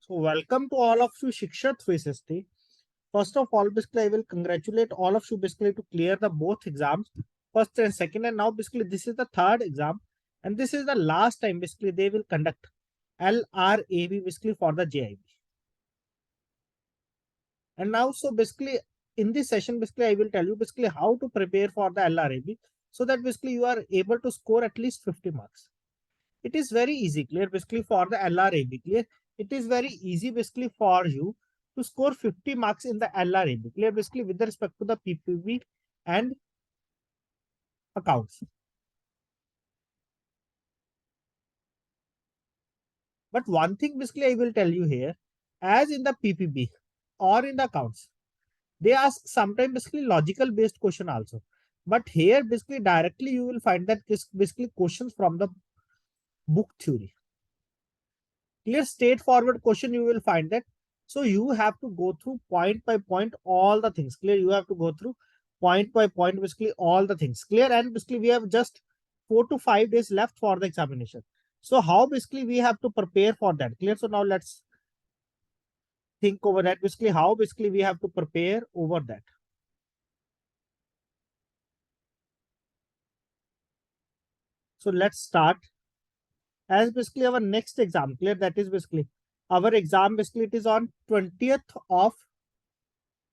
So welcome to all of you Shiksha 360. First of all, basically I will congratulate all of you basically to clear the both exams, first and second, and now basically this is the third exam, and this is the last time basically they will conduct LRAB basically for the JIB. And now so basically in this session basically I will tell you basically how to prepare for the LRAB so that basically you are able to score at least 50 marks. It is very easy, clear basically for the LRAB, clear. It is very easy basically for you to score 50 marks in the LRAB, clear basically with respect to the PPB and accounts. But one thing basically I will tell you here, as in the PPB or in the accounts, they ask sometimes basically logical based question also. But here basically directly you will find that this basically questions from the book theory. Clear straightforward question you will find that. So you have to go through point by point all the things. Clear, you have to go through point by point basically all the things. Clear, and basically we have just 4 to 5 days left for the examination. So how basically we have to prepare for that? Clear. So now let's think over that. Basically how basically we have to prepare over that. So let's start as basically our next exam. Clear, that is basically our exam basically it is on 20th of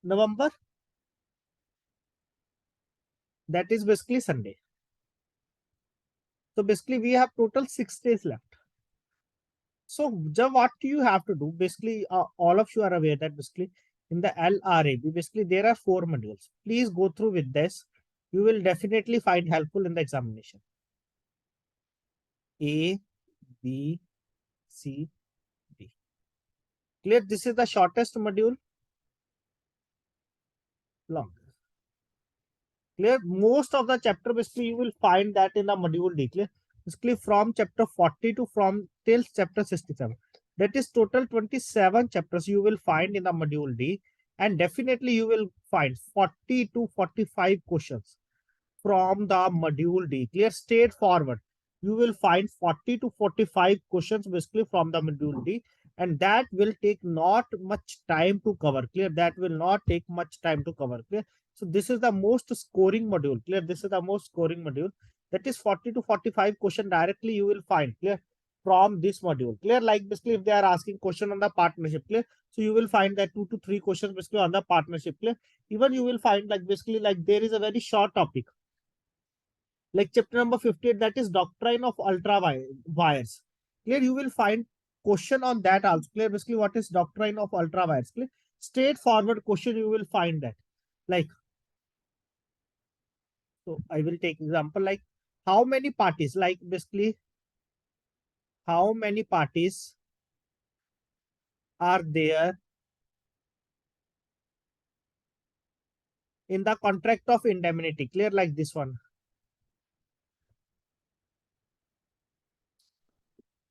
November. That is basically Sunday. So basically we have total 6 days left. So what you have to do, basically all of you are aware that basically in the LRAB, basically there are 4 modules. Please go through with this. You will definitely find helpful in the examination. A, B, C, D. Clear? This is the shortest module. Long. Clear? Most of the chapter basically you will find that in the module D. Clear? Basically from chapter 40 to from till chapter 67. That is total 27 chapters you will find in the module D, and definitely you will find 40 to 45 questions from the module D. Clear? Straightforward. You will find 40 to 45 questions basically from the module D, and that will take not much time to cover. Clear? That will not take much time to cover. Clear? So this is the most scoring module. Clear? This is the most scoring module. That is 40 to 45 question directly you will find. Clear? From this module. Clear? Like basically if they are asking question on the partnership. Clear? So you will find that 2 to 3 questions basically on the partnership. Clear? Even you will find like basically like there is a very short topic like chapter number 58, that is doctrine of ultra wires. Clear? You will find question on that also. Clear? Basically what is doctrine of ultra wires? Clear? Straightforward question you will find that. Like, so I will take example like how many parties, like basically how many parties are there in the contract of indemnity? Clear? Like this one.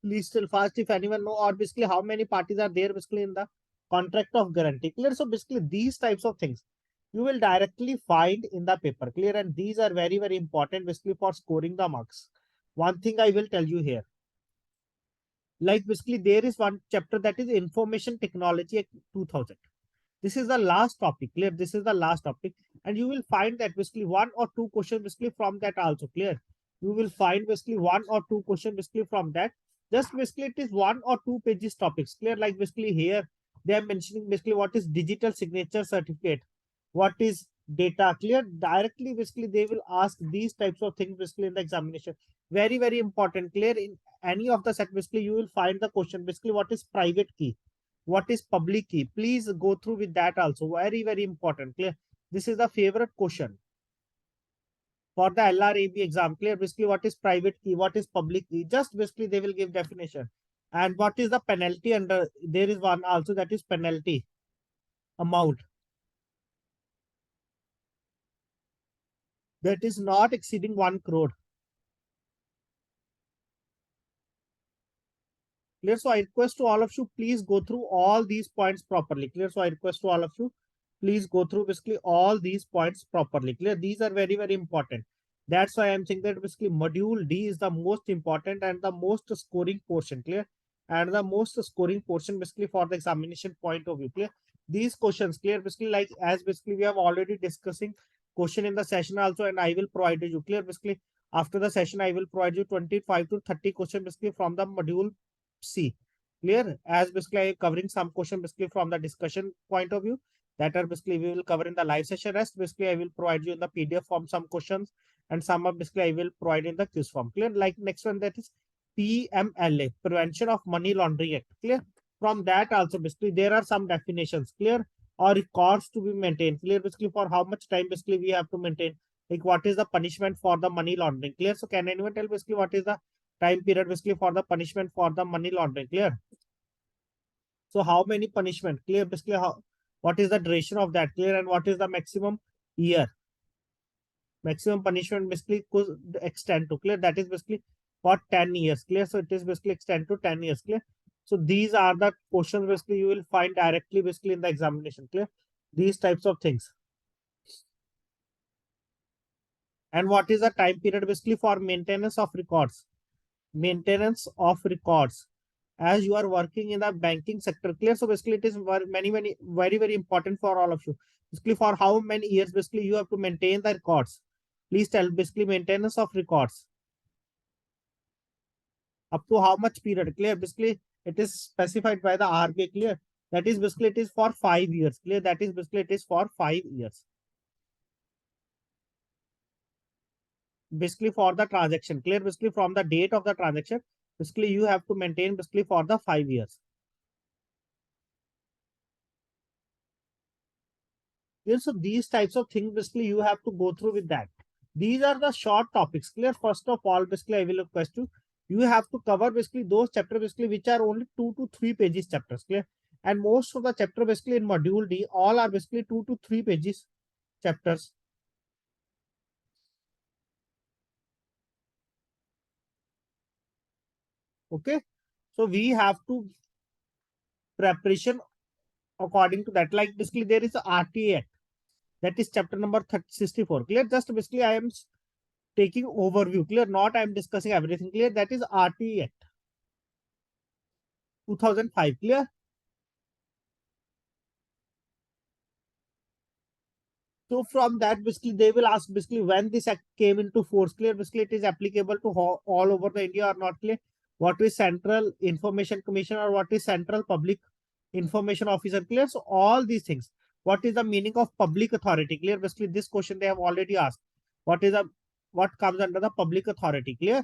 Please still fast if anyone know, or basically how many parties are there basically in the contract of guarantee. Clear? So basically these types of things you will directly find in the paper. Clear? And these are very, very important basically for scoring the marks. One thing I will tell you here, like basically there is one chapter that is information technology at 2000. This is the last topic. Clear? This is the last topic, and you will find that basically 1 or 2 questions basically from that also. Clear? You will find basically 1 or 2 questions basically from that. Just basically it is 1 or 2 pages topics. Clear? Like basically here they are mentioning basically what is digital signature certificate, what is data. Clear? Directly basically they will ask these types of things basically in the examination. Very, very important. Clear? In any of the set basically you will find the question basically what is private key, what is public key. Please go through with that also. Very, very important. Clear? This is the favorite question for the LRAB exam. Clear? Basically what is private key, what is public key. Just basically they will give definition. And what is the penalty under, there is one also, that is penalty amount that is not exceeding 1 crore. Clear? So I request to all of you, please go through all these points properly. Clear? So I request to all of you, please go through basically all these points properly. Clear? These are very, very important. That's why I'm saying that basically module D is the most important and the most scoring portion. Clear? and the most scoring portion basically for the examination point of view. Clear? These questions clear basically, like as basically we have already discussing question in the session also, and I will provide you clear basically after the session I will provide you 25 to 30 questions basically from the module C. Clear? As basically I am covering some question basically from the discussion point of view, that are basically we will cover in the live session. Rest basically I will provide you in the PDF form some questions, and some of basically I will provide in the quiz form. Clear? Like next one, that is PMLA, Prevention of Money Laundering Act. Clear? From that also basically there are some definitions. Clear? Or records to be maintained. Clear? Basically for how much time basically we have to maintain. Like what is the punishment for the money laundering? Clear? So can anyone tell basically what is the time period basically for the punishment for the money laundering? Clear? So how many punishment? Clear? Basically how, what is the duration of that? Clear? And what is the maximum year? Maximum punishment basically could extend to. Clear? That is basically for 10 years. Clear? So it is basically extend to 10 years. Clear? So these are the questions basically you will find directly basically in the examination. Clear? These types of things. And what is the time period basically for maintenance of records? Maintenance of records. As you are working in the banking sector. Clear? So basically it is very important for all of you. Basically for how many years basically you have to maintain the records? Please tell basically maintenance of records. Up to how much period? Clear? Basically it is specified by the RBI. Clear? That is basically it is for 5 years. Clear? That is basically it is for 5 years. Basically for the transaction. Clear? Basically from the date of the transaction, basically you have to maintain basically for the 5 years. Clear? So these types of things basically you have to go through with that. These are the short topics. Clear? First of all, basically I will request you, you have to cover basically those chapters basically which are only 2 to 3 pages chapters. Clear? And most of the chapter basically in module D, all are basically 2 to 3 pages chapters. Okay, so we have to preparation according to that. Like basically there is a RTA Act, that is chapter number 64. Clear? Just basically I am taking overview. Clear? Not I am discussing everything. Clear? That is RTA Act 2005. Clear? So from that, basically, they will ask basically when this act came into force. Clear? Basically, it is applicable to all over the India or not. Clear? What is Central Information Commission or what is Central Public Information Officer? Clear? So all these things. What is the meaning of public authority? Clear? Basically, this question they have already asked. What is the, what comes under the public authority? Clear?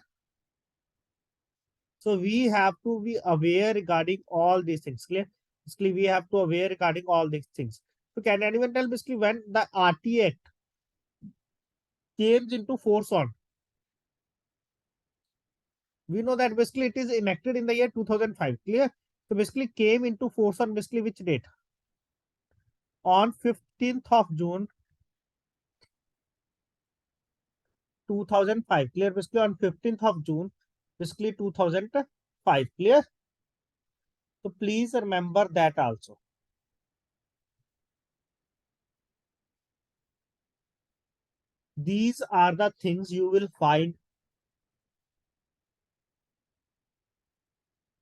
So we have to be aware regarding all these things. Clear? Basically, we have to aware regarding all these things. So can anyone tell basically when the RTA Act came into force on? We know that basically it is enacted in the year 2005. Clear? So basically came into force on basically which date? On 15th of June 2005. Clear? Basically on 15th of June basically 2005. Clear? So please remember that also. These are the things you will find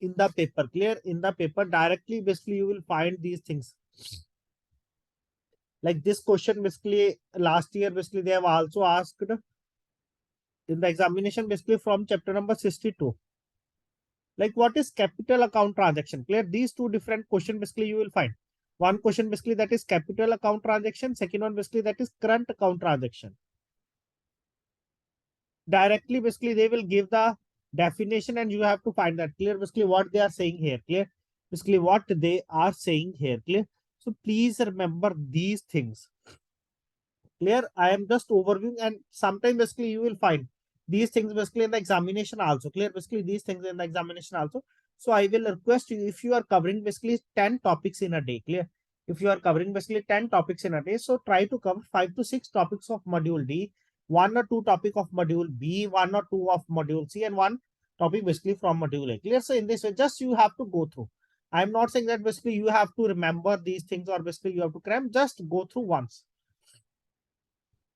in the paper. Clear? In the paper directly basically you will find these things. Like this question basically last year basically they have also asked in the examination basically from chapter number 62. Like what is capital account transaction? Clear? These two different questions basically you will find. One question basically that is capital account transaction. Second one basically that is current account transaction. Directly basically they will give the definition and you have to find that. Clear? Basically what they are saying here. Clear? Basically what they are saying here. Clear? So please remember these things. Clear? I am just overviewing, and sometimes basically you will find these things basically in the examination also. Clear? Basically these things in the examination also. So I will request you, if you are covering basically 10 topics in a day. Clear? If you are covering basically 10 topics in a day, so try to cover 5 to 6 topics of module D, 1 or 2 topic of module B, 1 or 2 of module C, and 1 topic basically from module A. Clear? So in this way, just you have to go through. I'm not saying that basically you have to remember these things or basically you have to cram. Just go through once.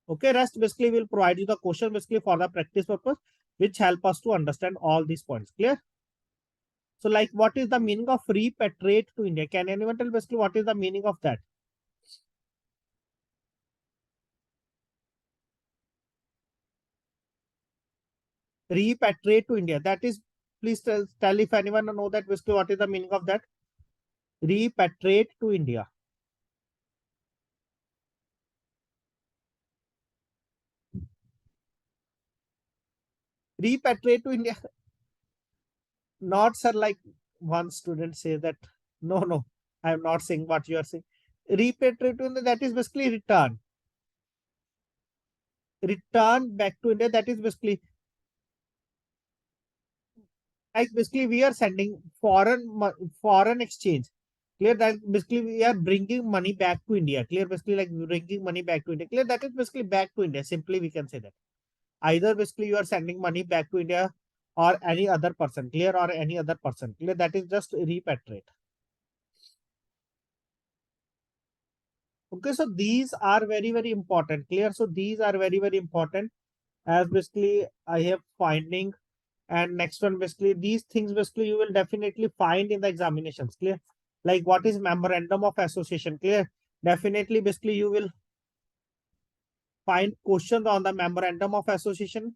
Okay, rest basically will provide you the question basically for the practice purpose, which help us to understand all these points. Clear? So like what is the meaning of repatriate to India? Can anyone tell basically what is the meaning of that? Repatriate to India. That is, please tell if anyone know that basically what is the meaning of that? Repatriate to India. Repatriate to India. Not sir, like one student say that. No, no, I am not saying what you are saying. Repatriate to India, that is basically return. Return back to India. That is basically like basically we are sending foreign exchange. Clear that basically we are bringing money back to India. Clear basically like bringing money back to India. Clear that is basically back to India. Simply we can say that. Either basically you are sending money back to India or any other person. Clear or any other person. Clear that is just repatriate. Okay, so these are very important. Clear. So these are very important as basically I have finding. And next one, basically, these things basically you will definitely find in the examinations. Clear? Like what is memorandum of association? Clear? Definitely, basically, you will find questions on the memorandum of association,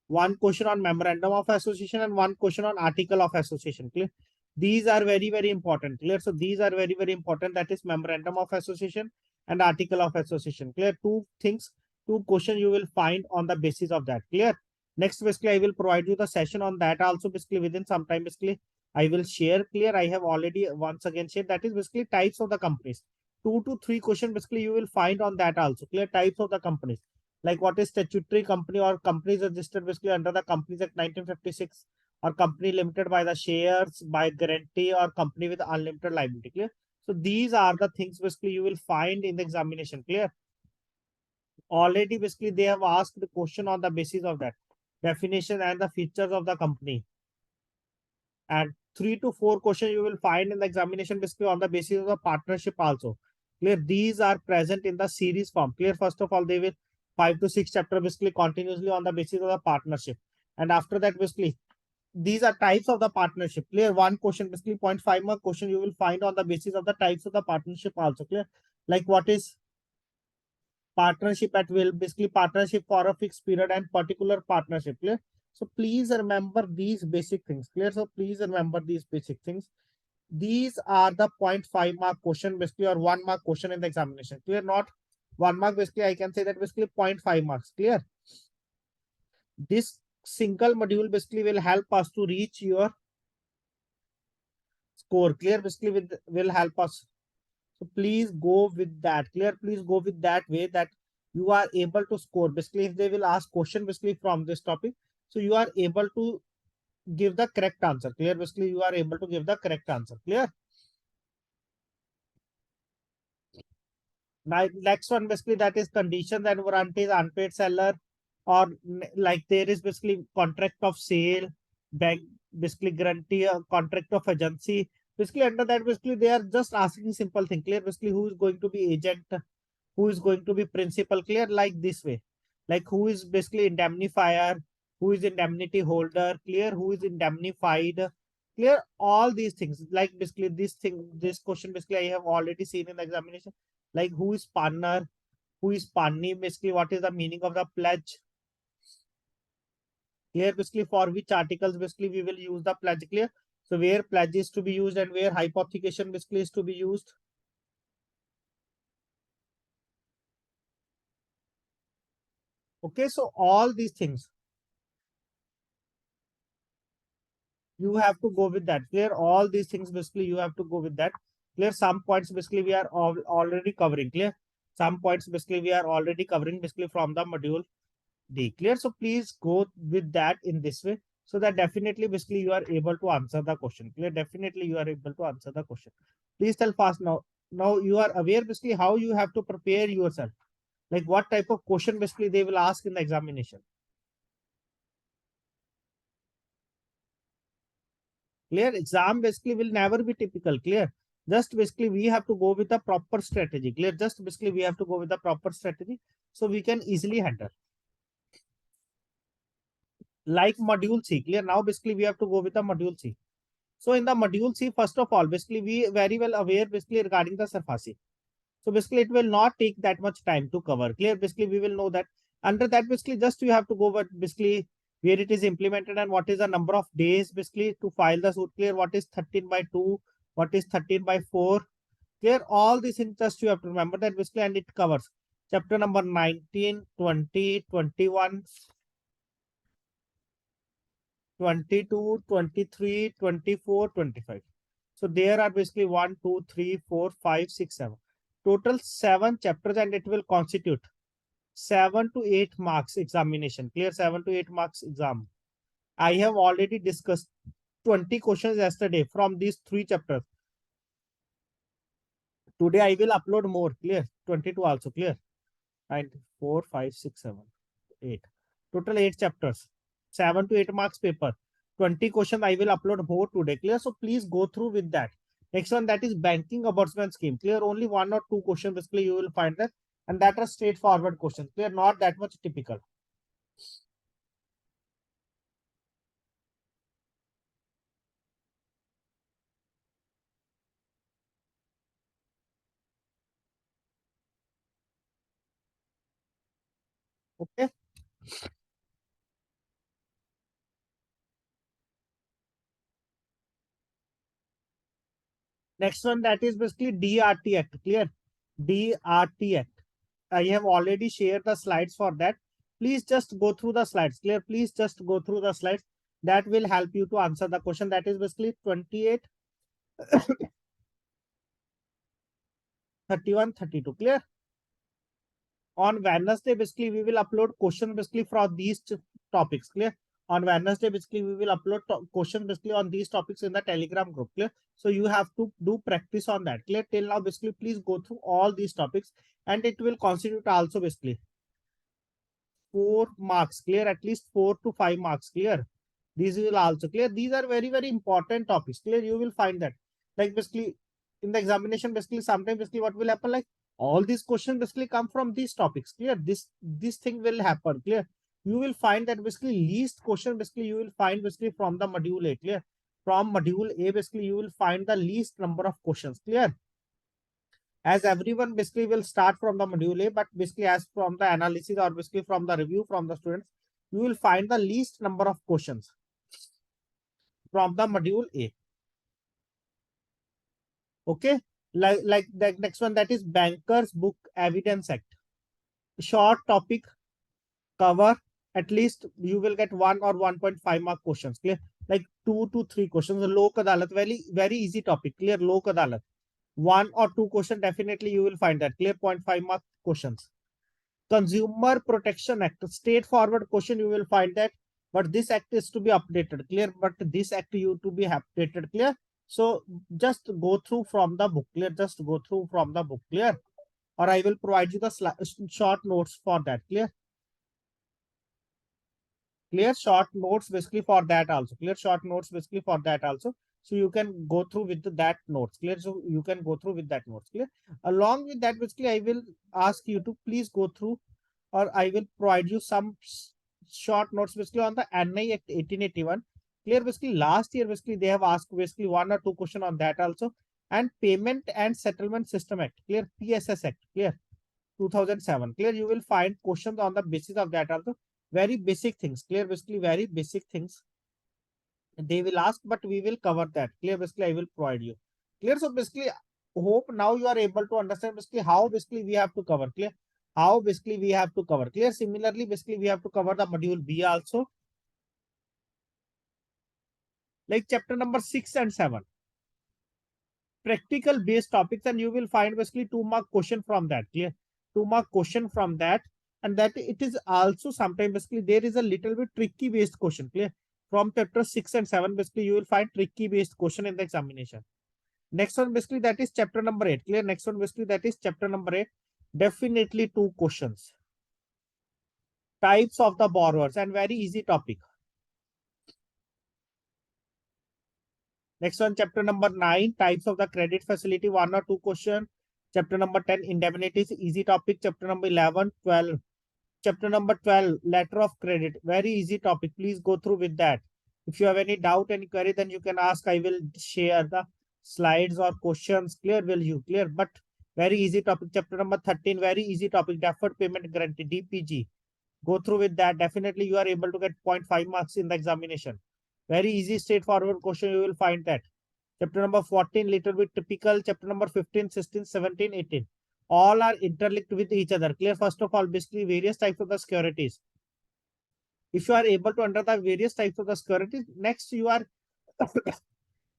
one question on memorandum of association, and one question on article of association. Clear? These are very important. Clear? So these are very important. That is memorandum of association and article of association. Clear? Two things, two questions you will find on the basis of that. Clear? Next, basically, I will provide you the session on that also. Basically, within some time, basically, I will share. Clear? I have already once again shared. That is basically types of the companies. 2 to 3 questions basically you will find on that also. Clear? Types of the companies, like what is statutory company or companies registered basically under the Companies Act 1956, or company limited by the shares by guarantee, or company with unlimited liability. Clear? So these are the things basically you will find in the examination. Clear? Already basically they have asked the question on the basis of that definition and the features of the company, and 3 to 4 questions you will find in the examination basically on the basis of the partnership also. Clear? These are present in the series form. Clear? First of all, they will 5 to 6 chapter basically continuously on the basis of the partnership, and after that basically these are types of the partnership. Clear? One question basically 0.5 mark question you will find on the basis of the types of the partnership also. Clear? Like what is partnership at will, basically partnership for a fixed period and particular partnership. Clear? So please remember these basic things. Clear? So please remember these basic things. These are the 0.5 mark question basically, or 1 mark question in the examination. Clear? Not 1 mark basically, I can say that basically 0.5 marks. Clear? This single module basically will help us to reach your score. Clear? Basically will help us. So please go with that. Clear? Please go with that way that you are able to score. Basically, if they will ask question basically from this topic, so you are able to give the correct answer. Clear? Basically, you are able to give the correct answer. Clear? Now, next one basically that is conditions and warranties, unpaid seller, or like there is basically contract of sale, bank basically guarantee, a contract of agency. Basically under that basically they are just asking simple thing. Clear? Basically who is going to be agent, who is going to be principal. Clear? Like this way, like who is basically indemnifier, who is indemnity holder. Clear? Who is indemnified. Clear? All these things, like basically this thing, this question basically I have already seen in the examination. Like who is partner, who is partner, basically what is the meaning of the pledge. Here basically for which articles basically we will use the pledge. Clear? So where pledge is to be used and where hypothecation basically is to be used. Okay, so all these things you have to go with that. Clear? All these things basically you have to go with that. Clear? Some points basically we are already covering. Clear? Some points basically we are already covering basically from the module D. Clear? So please go with that in this way, so that definitely basically you are able to answer the question. Clear? Definitely you are able to answer the question. Please tell fast now. Now you are aware basically how you have to prepare yourself. Like what type of question basically they will ask in the examination. Clear? Exam basically will never be typical. Clear? Just basically we have to go with a proper strategy. Clear? Just basically we have to go with a proper strategy so we can easily handle. Like module C. Clear? Now basically we have to go with the module C. So in the module C, first of all, basically we very well aware basically regarding the surface. So basically it will not take that much time to cover. Clear? Basically we will know that. Under that, basically just you have to go but basically where it is implemented and what is the number of days basically to file the suit. Clear? What is 13/2? What is 13/4? Clear? All these things just you have to remember that basically, and it covers chapter number 19, 20, 21, 22, 23, 24, 25. So there are basically 1, 2, 3, 4, 5, 6, 7. Total 7 chapters, and it will constitute 7 to 8 marks examination. Clear? 7 to 8 marks exam. I have already discussed 20 questions yesterday from these 3 chapters. Today I will upload more. Clear? 22 also. Clear? And 4, 5, 6, 7, 8. Total 8 chapters. 7 to 8 marks paper. 20 questions I will upload more today. Clear? So please go through with that. Next one, that is banking ombudsman scheme. Clear? Only 1 or 2 questions basically you will find that. And that are straightforward questions. Clear? Not that much typical. Okay. Next one, that is basically DRT Act. Clear? DRT Act. I have already shared the slides for that. Please just go through the slides. Clear? Please just go through the slides. That will help you to answer the question. That is basically 28, 31, 32. Clear? On Wednesday, basically, we will upload questions basically for these topics. Clear? On Wednesday, basically, we will upload questions basically on these topics in the Telegram group. Clear? So you have to do practice on that. Clear? Till now, basically, please go through all these topics, and it will constitute also basically 4 marks. Clear? At least 4 to 5 marks. Clear? These will also clear. These are very, very important topics. Clear? You will find that. Like basically in the examination, basically sometimes basically what will happen, like all these questions basically come from these topics. Clear? This thing will happen. Clear? You will find that basically least question basically you will find basically from the module A. Clear? From module A, basically you will find the least number of questions. Clear? As everyone basically will start from the module A, but basically as from the analysis or basically from the review from the students, you will find the least number of questions from the module A. Okay, like the next one, that is Bankers Book Evidence Act. Short topic, cover at least you will get 1 or 1.5 mark questions. Clear? Like 2 to 3 questions. Lok Adalat, very easy topic. Clear? Lok Adalat, 1 or 2 question definitely you will find that. Clear? 0.5 mark questions. Consumer Protection Act, straightforward question you will find that, but this act is to be updated. Clear? But this act you to be updated. Clear? So just go through from the book. Clear? Just go through from the book. Clear? Or I will provide you the short notes for that. Clear? Clear? Short notes basically for that also. Clear? Short notes basically for that also. So you can go through with that notes. Clear? So you can go through with that notes. Clear? Along with that, basically I will ask you to please go through, or I will provide you some short notes basically on the NI Act 1881. Clear? Basically last year basically they have asked basically 1 or 2 question on that also. And Payment and Settlement System Act. Clear? PSS Act. Clear? 2007. Clear? You will find questions on the basis of that also. Very basic things. Clear? Basically very basic things they will ask, but we will cover that. Clear? Basically I will provide you. Clear? So basically hope now you are able to understand basically how basically we have to cover. Clear? How basically we have to cover. Clear? Similarly basically we have to cover the module B also, like chapter number 6 and 7, practical based topics, and you will find basically 2 mark question from that. Clear? 2 mark question from that. And that it is also sometimes basically there is a little bit tricky based question. Clear? From chapter 6 and 7 basically you will find tricky based question in the examination. Next one basically that is chapter number 8. Clear? Next one basically that is chapter number 8. Definitely 2 questions. Types of the borrowers, and very easy topic. Next one, chapter number 9, types of the credit facility, 1 or 2 question. Chapter number 10, indemnities, easy topic. Chapter number 11, 12. Chapter number 12, letter of credit, very easy topic. Please go through with that. If you have any doubt, any query, then you can ask. I will share the slides or questions. Clear? Will you clear? But very easy topic. Chapter number 13, very easy topic. Deferred payment guarantee, DPG. Go through with that. Definitely you are able to get 0.5 marks in the examination. Very easy, straightforward question. You will find that. Chapter number 14, little bit typical. Chapter number 15, 16, 17, 18. All are interlinked with each other. Clear? First of all, basically various types of the securities. If you are able to understand the various types of the securities, next you are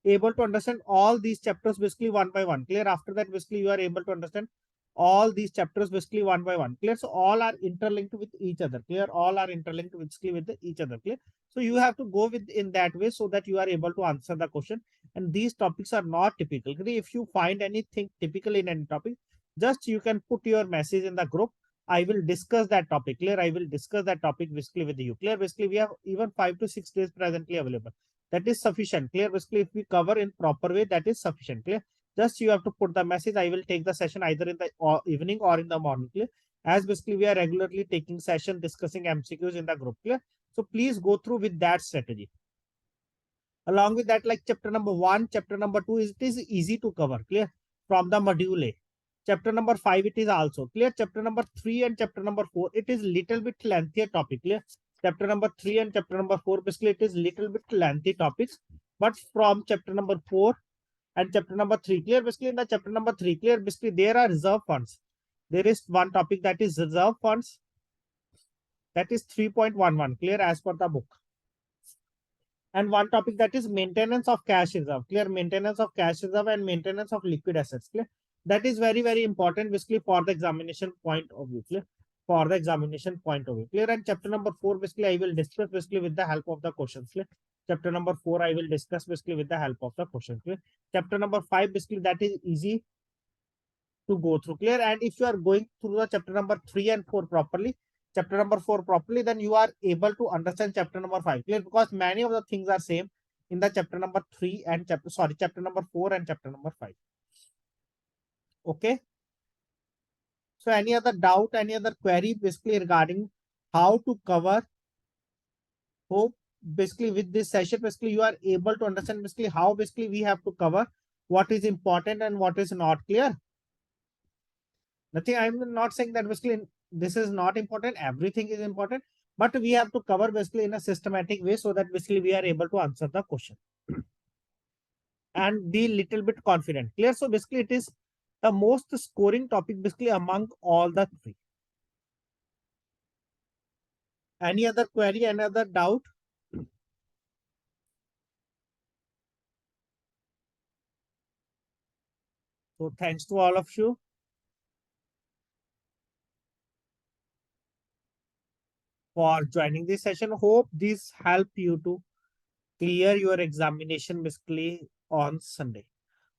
able to understand all these chapters basically one by one. Clear? After that, basically you are able to understand all these chapters basically one by one. Clear? So all are interlinked with each other. Clear? All are interlinked basically with each other. Clear? So you have to go with in that way so that you are able to answer the question. And these topics are not typical. If you find anything typical in any topic, just you can put your message in the group. I will discuss that topic. Clear? I will discuss that topic basically with you. Clear? Basically, we have even 5 to 6 days presently available. That is sufficient. Clear? Basically, if we cover in proper way, that is sufficient. Clear? Just you have to put the message. I will take the session either in the evening or in the morning. Clear? As basically we are regularly taking session discussing MCQs in the group. Clear? So please go through with that strategy. Along with that, like chapter number 1, chapter number 2, it is easy to cover. Clear? From the module A. Chapter number 5, it is also clear. Chapter number 3 and chapter number 4, it is little bit lengthier topic. Clear? Chapter number 3 and chapter number 4, basically it is little bit lengthy topics. But from chapter number 4 and chapter number 3, clear? Basically in the chapter number 3, clear? Basically there are reserve funds. There is one topic that is reserve funds. That is 3.11, clear, as per the book. And one topic that is maintenance of cash reserve. Clear? Maintenance of cash reserve and maintenance of liquid assets. Clear? That is very, very important basically for the examination point of view. Clear? For the examination point of view. Clear? And chapter number 4, basically I will discuss basically with the help of the questions. Clear? Chapter number 4, I will discuss basically with the help of the questions. Clear? Chapter number 5, basically that is easy to go through. Clear? And if you are going through the chapter number 3 and 4 properly, chapter number 4 properly, then you are able to understand chapter number 5. Clear? Because many of the things are same in the chapter number 3 and chapter number 4 and chapter number 5. Okay. So any other doubt, any other query basically regarding how to cover? Hope basically with this session, basically you are able to understand basically how basically we have to cover what is important and what is not. Clear? Nothing. I'm not saying that basically this is not important. Everything is important, but we have to cover basically in a systematic way so that basically we are able to answer the question and be little bit confident. Clear? So basically it is the most scoring topic basically among all the three. Any other query, any other doubt? So thanks to all of you for joining this session. Hope this help you to clear your examination basically on Sunday,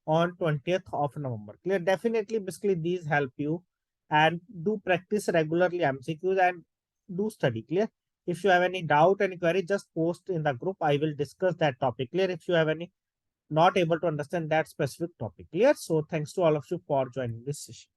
on 20th of November. Clear? Definitely basically these help you, and do practice regularly MCQs and do study. Clear? If you have any doubt, any query, just post in the group. I will discuss that topic. Clear? If you have any not able to understand that specific topic. Clear? So thanks to all of you for joining this session.